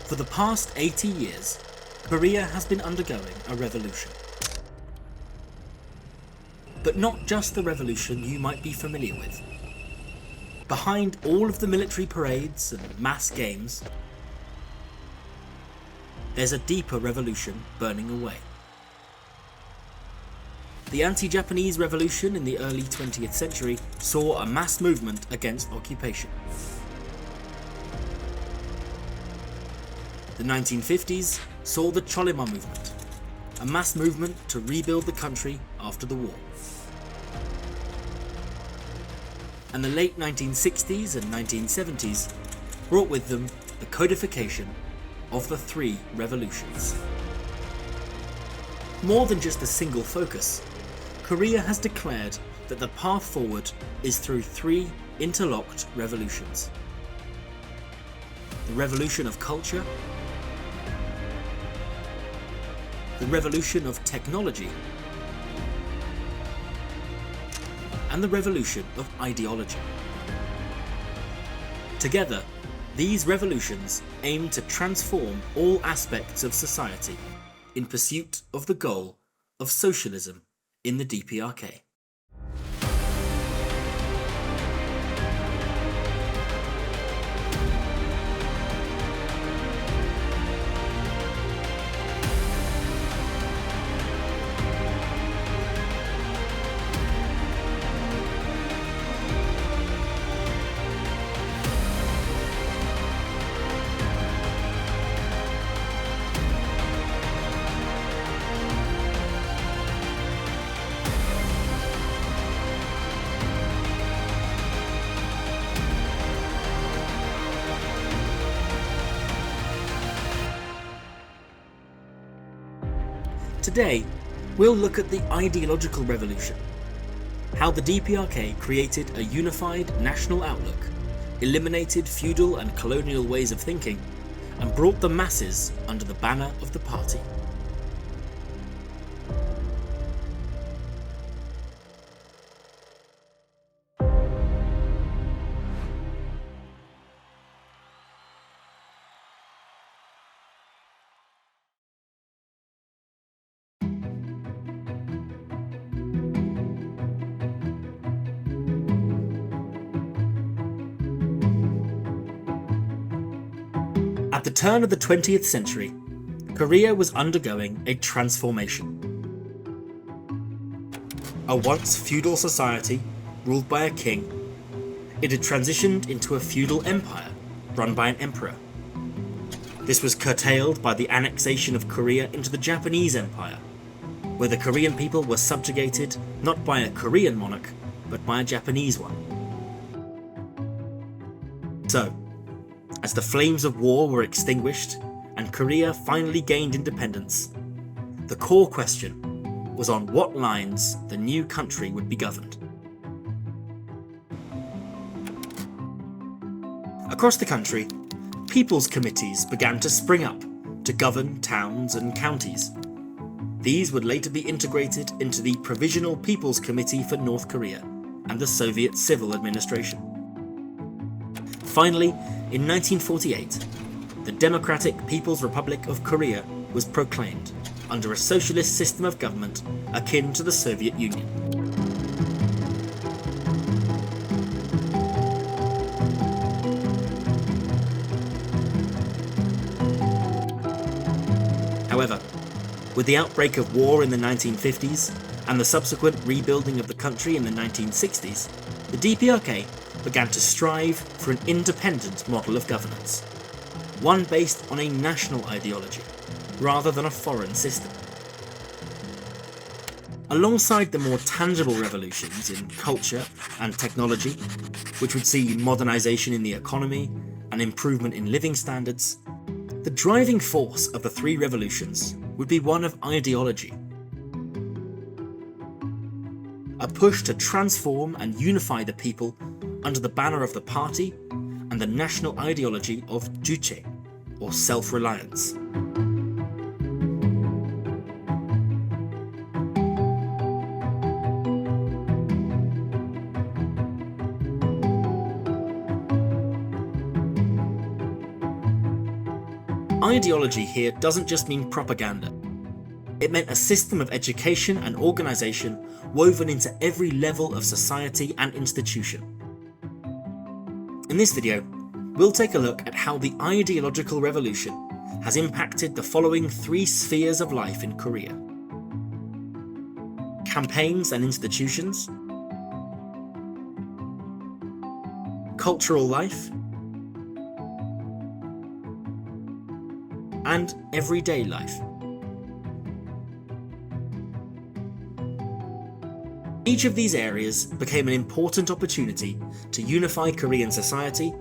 For the past 80 years, Korea has been undergoing a revolution. But not just the revolution you might be familiar with. Behind all of the military parades and mass games, there's a deeper revolution burning away. The anti-Japanese revolution in the early 20th century saw a mass movement against occupation. The 1950s saw the Cholima movement, a mass movement to rebuild the country after the war. And the late 1960s and 1970s brought with them the codification of the three revolutions. More than just a single focus, Korea has declared that the path forward is through three interlocked revolutions. The revolution of culture, the revolution of technology, and the revolution of ideology. Together, these revolutions aim to transform all aspects of society in pursuit of the goal of socialism in the DPRK. Today, we'll look at the Ideological Revolution, how the DPRK created a unified national outlook, eliminated feudal and colonial ways of thinking, and brought the masses under the banner of the party. At the turn of the 20th century, Korea was undergoing a transformation. A once feudal society ruled by a king, it had transitioned into a feudal empire run by an emperor. This was curtailed by the annexation of Korea into the Japanese Empire, where the Korean people were subjugated not by a Korean monarch, but by a Japanese one. So, as the flames of war were extinguished and Korea finally gained independence, the core question was on what lines the new country would be governed. Across the country, people's committees began to spring up to govern towns and counties. These would later be integrated into the Provisional People's Committee for North Korea and the Soviet Civil Administration. Finally, in 1948, the Democratic People's Republic of Korea was proclaimed under a socialist system of government akin to the Soviet Union. However, with the outbreak of war in the 1950s and the subsequent rebuilding of the country in the 1960s, the DPRK began to strive for an independent model of governance, one based on a national ideology rather than a foreign system. Alongside the more tangible revolutions in culture and technology, which would see modernization in the economy and improvement in living standards, the driving force of the three revolutions would be one of ideology. A push to transform and unify the people under the banner of the party and the national ideology of Juche, or self-reliance. ideology here doesn't just mean propaganda. It meant a system of education and organisation woven into every level of society and institution. In this video, we'll take a look at how the ideological revolution has impacted the following three spheres of life in Korea: campaigns and institutions, cultural life, and everyday life. Each of these areas became an important opportunity to unify Korean society,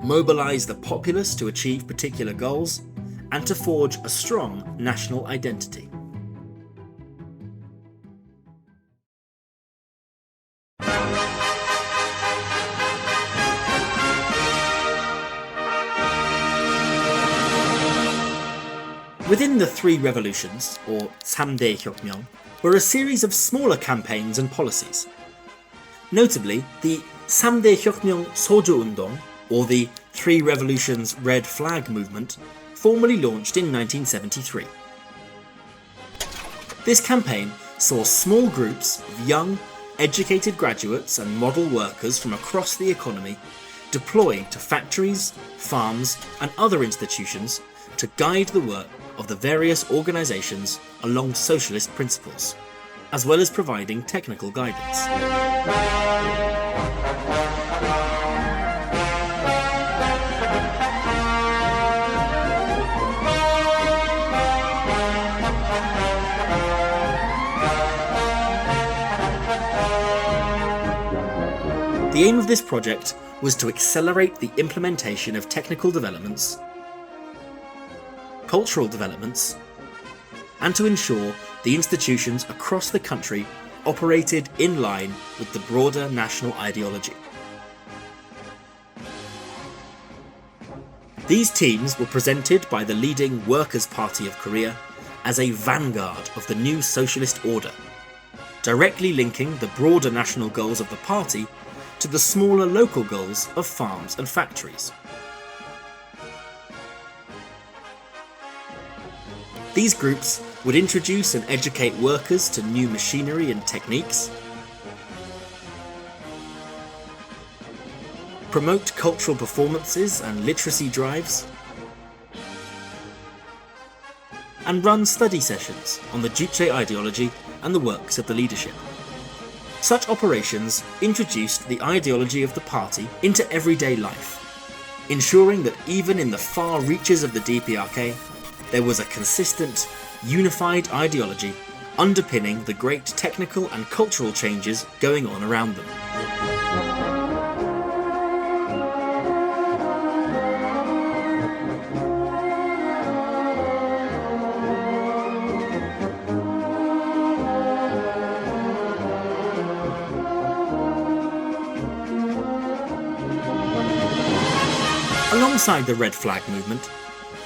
mobilise the populace to achieve particular goals, and to forge a strong national identity. Within the three revolutions, or 삼대 혁명, were a series of smaller campaigns and policies. Notably, the 삼대 혁명 소조운동, or the Three Revolutions Red Flag movement, formally launched in 1973. This campaign saw small groups of young, educated graduates and model workers from across the economy deployed to factories, farms, and other institutions to guide the work of the various organisations along socialist principles, as well as providing technical guidance. The aim of this project was to accelerate the implementation of technical developments, cultural developments, and to ensure the institutions across the country operated in line with the broader national ideology. These teams were presented by the leading Workers' Party of Korea as a vanguard of the new socialist order, directly linking the broader national goals of the party to the smaller local goals of farms and factories. These groups would introduce and educate workers to new machinery and techniques, promote cultural performances and literacy drives, and run study sessions on the Juche ideology and the works of the leadership. Such operations introduced the ideology of the party into everyday life, ensuring that even in the far reaches of the DPRK, there was a consistent, unified ideology underpinning the great technical and cultural changes going on around them. Alongside the Red Flag movement,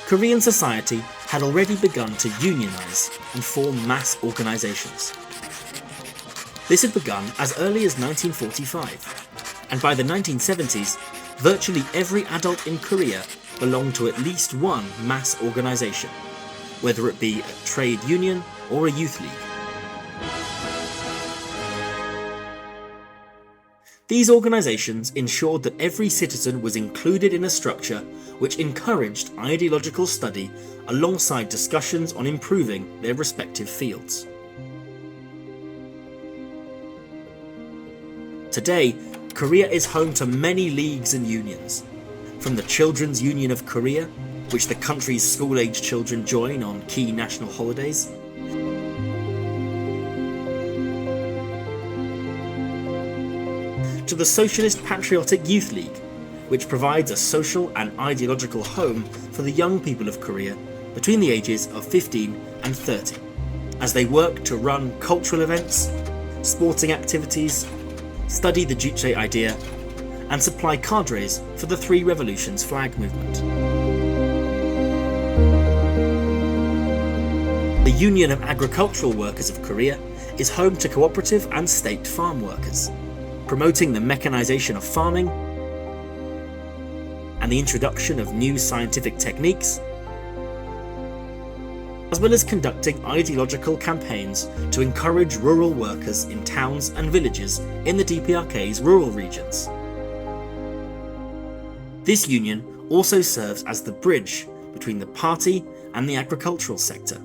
Korean society had already begun to unionise and form mass organisations. This had begun as early as 1945, and by the 1970s, virtually every adult in Korea belonged to at least one mass organisation, whether it be a trade union or a youth league. These organisations ensured that every citizen was included in a structure which encouraged ideological study alongside discussions on improving their respective fields. Today, Korea is home to many leagues and unions, from the Children's Union of Korea, which the country's school-aged children join on key national holidays, to the Socialist Patriotic Youth League, which provides a social and ideological home for the young people of Korea between the ages of 15 and 30, as they work to run cultural events, sporting activities, study the Juche idea, and supply cadres for the Three Revolutions flag movement. The Union of Agricultural Workers of Korea is home to cooperative and state farm workers, promoting the mechanization of farming and the introduction of new scientific techniques, as well as conducting ideological campaigns to encourage rural workers in towns and villages in the DPRK's rural regions. This union also serves as the bridge between the party and the agricultural sector,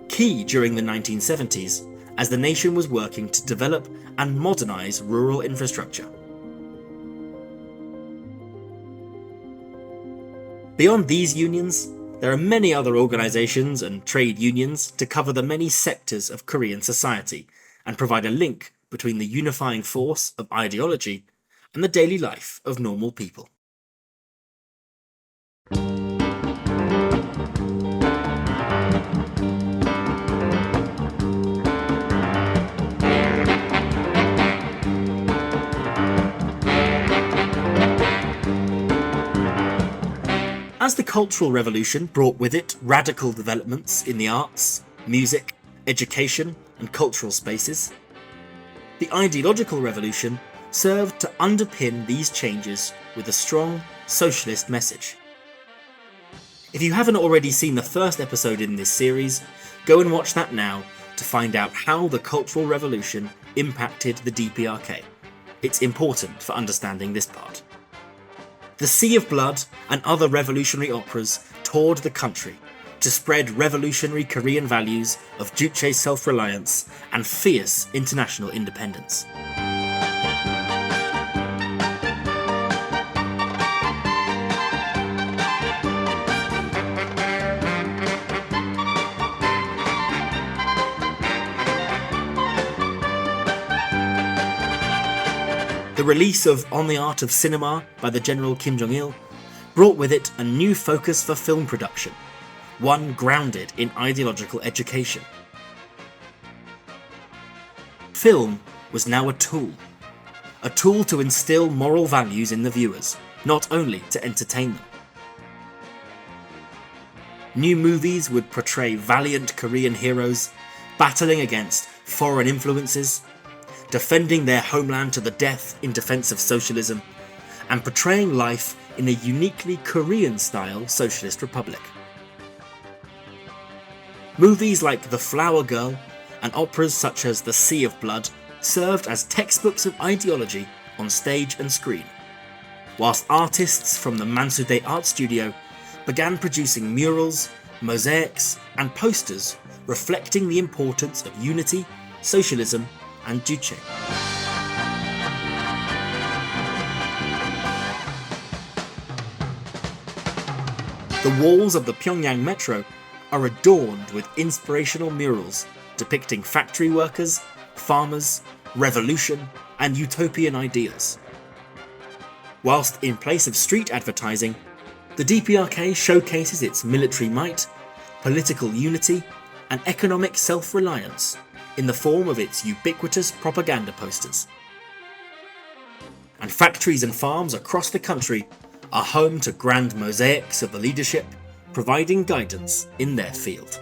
key during the 1970s as the nation was working to develop and modernise rural infrastructure. Beyond these unions, there are many other organisations and trade unions to cover the many sectors of Korean society and provide a link between the unifying force of ideology and the daily life of normal people. As the Cultural Revolution brought with it radical developments in the arts, music, education, and cultural spaces, the Ideological Revolution served to underpin these changes with a strong socialist message. If you haven't already seen the first episode in this series, go and watch that now to find out how the Cultural Revolution impacted the DPRK. It's important for understanding this part. The Sea of Blood and other revolutionary operas toured the country to spread revolutionary Korean values of Juche self-reliance and fierce international independence. The release of On the Art of Cinema by the General Kim Jong-il brought with it a new focus for film production, one grounded in ideological education. Film was now a tool to instill moral values in the viewers, not only to entertain them. New movies would portray valiant Korean heroes battling against foreign influences, defending their homeland to the death in defence of socialism, and portraying life in a uniquely Korean-style socialist republic. Movies like The Flower Girl and operas such as The Sea of Blood served as textbooks of ideology on stage and screen, whilst artists from the Mansudae Art Studio began producing murals, mosaics, and posters reflecting the importance of unity, socialism, and Juche. The walls of the Pyongyang metro are adorned with inspirational murals depicting factory workers, farmers, revolution, and utopian ideals. Whilst in place of street advertising, the DPRK showcases its military might, political unity, and economic self-reliance in the form of its ubiquitous propaganda posters. And factories and farms across the country are home to grand mosaics of the leadership, providing guidance in their field.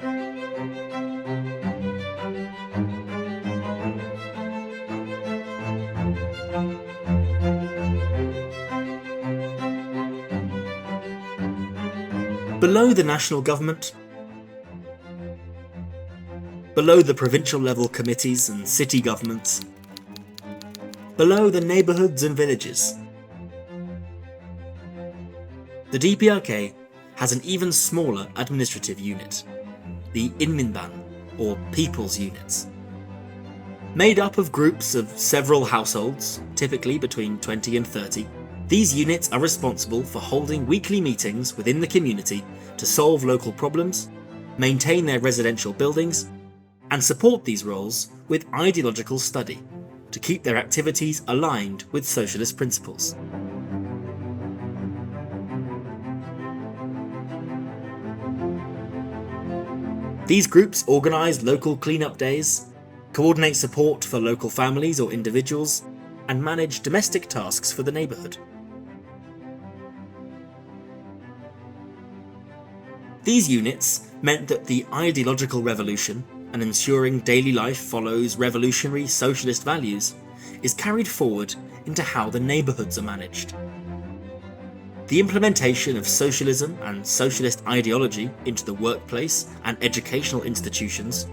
Below the national government, below the provincial level committees and city governments, below the neighbourhoods and villages, the DPRK has an even smaller administrative unit, the Inminban, or People's Units. Made up of groups of several households, typically between 20 and 30, these units are responsible for holding weekly meetings within the community to solve local problems, maintain their residential buildings, and support these roles with ideological study to keep their activities aligned with socialist principles. These groups organise local clean-up days, coordinate support for local families or individuals, and manage domestic tasks for the neighbourhood. These units meant that the ideological revolution and ensuring daily life follows revolutionary socialist values is carried forward into how the neighbourhoods are managed. The implementation of socialism and socialist ideology into the workplace and educational institutions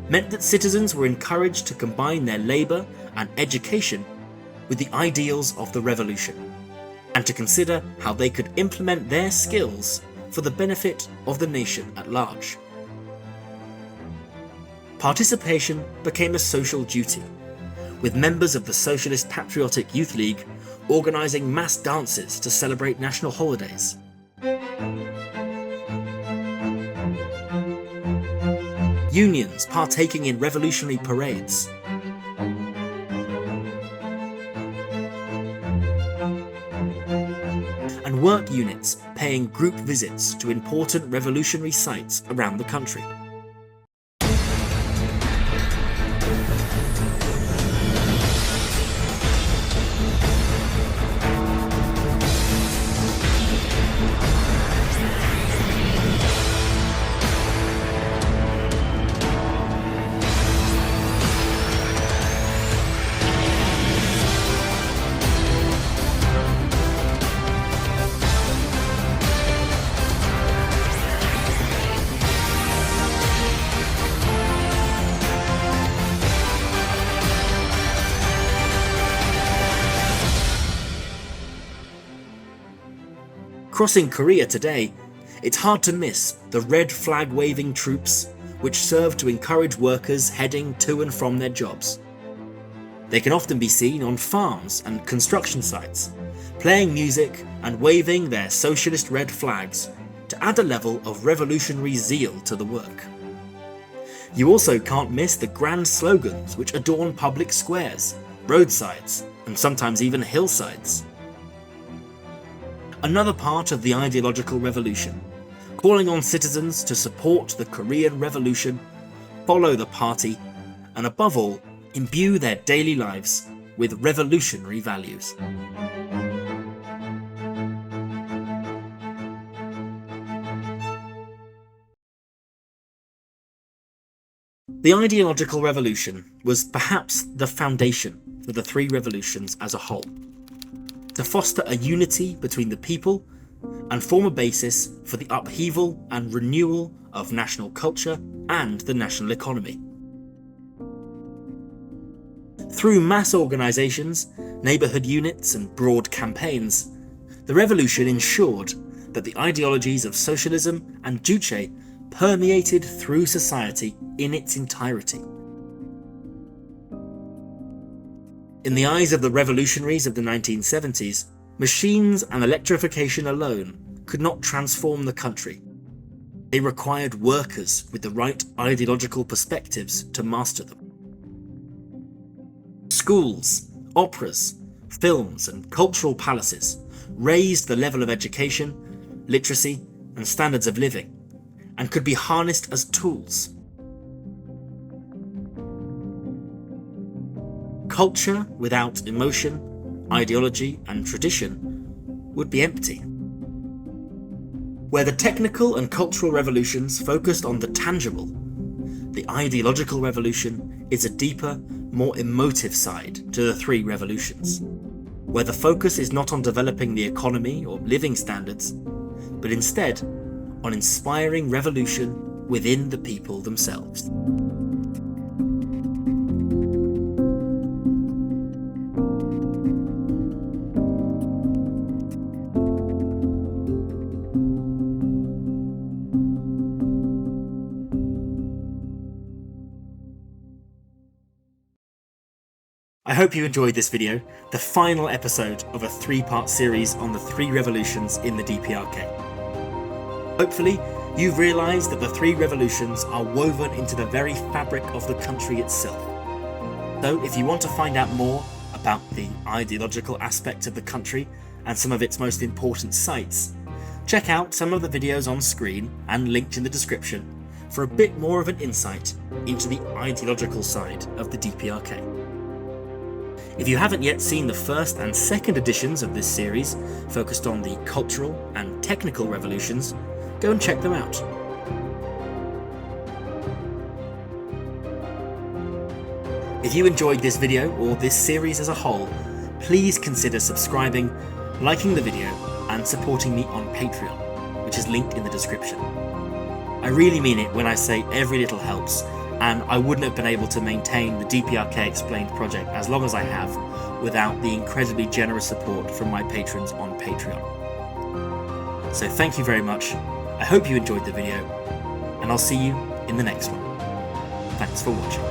meant that citizens were encouraged to combine their labour and education with the ideals of the revolution, and to consider how they could implement their skills for the benefit of the nation at large. Participation became a social duty, with members of the Socialist Patriotic Youth League organising mass dances to celebrate national holidays. Unions partaking in revolutionary parades. And work units paying group visits to important revolutionary sites around the country. Crossing Korea today, it's hard to miss the red flag waving troops which serve to encourage workers heading to and from their jobs. They can often be seen on farms and construction sites, playing music and waving their socialist red flags to add a level of revolutionary zeal to the work. You also can't miss the grand slogans which adorn public squares, roadsides, and sometimes even hillsides. Another part of the ideological revolution, calling on citizens to support the Korean Revolution, follow the party, and above all, imbue their daily lives with revolutionary values. The ideological revolution was perhaps the foundation for the three revolutions as a whole, to foster a unity between the people and form a basis for the upheaval and renewal of national culture and the national economy. Through mass organisations, neighbourhood units and broad campaigns, the revolution ensured that the ideologies of socialism and Juche permeated through society in its entirety. In the eyes of the revolutionaries of the 1970s, machines and electrification alone could not transform the country. They required workers with the right ideological perspectives to master them. Schools, operas, films, and cultural palaces raised the level of education, literacy, and standards of living, and could be harnessed as tools. Culture without emotion, ideology, and tradition would be empty. Where the technical and cultural revolutions focused on the tangible, the ideological revolution is a deeper, more emotive side to the three revolutions, where the focus is not on developing the economy or living standards, but instead on inspiring revolution within the people themselves. I hope you enjoyed this video, the final episode of a three-part series on the three revolutions in the DPRK. Hopefully, you've realised that the three revolutions are woven into the very fabric of the country itself. So if you want to find out more about the ideological aspect of the country and some of its most important sites, check out some of the videos on screen and linked in the description for a bit more of an insight into the ideological side of the DPRK. If you haven't yet seen the first and second editions of this series, focused on the cultural and technical revolutions, go and check them out. If you enjoyed this video or this series as a whole, please consider subscribing, liking the video, and supporting me on Patreon, which is linked in the description. I really mean it when I say every little helps, and I wouldn't have been able to maintain the DPRK Explained project as long as I have without the incredibly generous support from my patrons on Patreon. So thank you very much, I hope you enjoyed the video, and I'll see you in the next one. Thanks for watching.